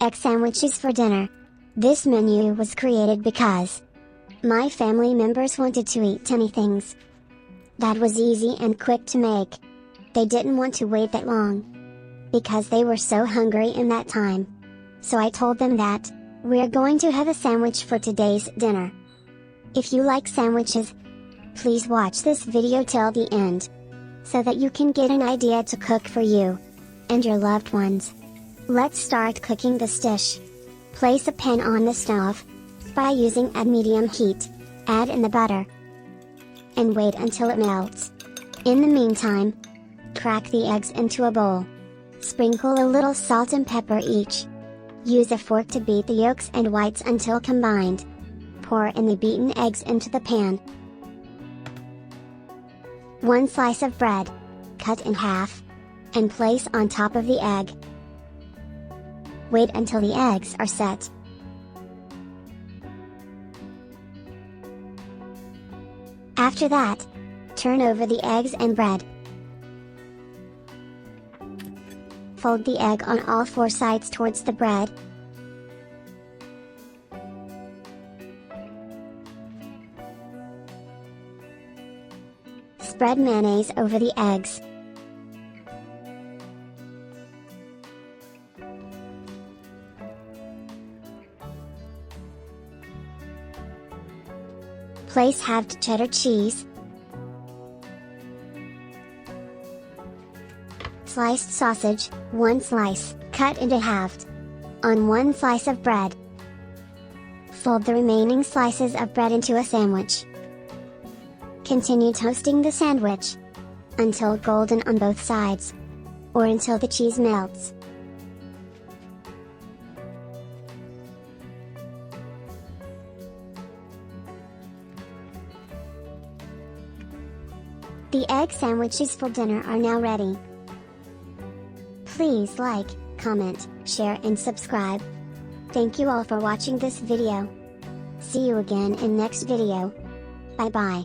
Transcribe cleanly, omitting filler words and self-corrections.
Egg sandwiches for dinner. This menu was created because my family members wanted to eat tiny things that was easy and quick to make. They didn't want to wait that long because they were so hungry in that time. So I told them that we're going to have a sandwich for today's dinner. If you like sandwiches, please watch this video till the end so that you can get an idea to cook for you and your loved ones. Let's start cooking this dish. Place a pan on the stove by using a medium heat. Add in the butter and wait until it melts. In the meantime, crack the eggs into a bowl. Sprinkle a little salt and pepper each. Use a fork to beat the yolks and whites until combined. Pour in the beaten eggs into the pan. 1 slice of bread, cut in half, and place on top of the egg. Wait until the eggs are set. After that, turn over the eggs and bread. Fold the egg on all 4 sides towards the bread. Spread mayonnaise over the eggs. Place halved cheddar cheese, sliced sausage, 1 slice, cut into halved, on 1 slice of bread. Fold the remaining slices of bread into a sandwich. Continue toasting the sandwich until golden on both sides, or until the cheese melts. The egg sandwiches for dinner are now ready. Please like, comment, share and subscribe. Thank you all for watching this video. See you again in next video. Bye bye.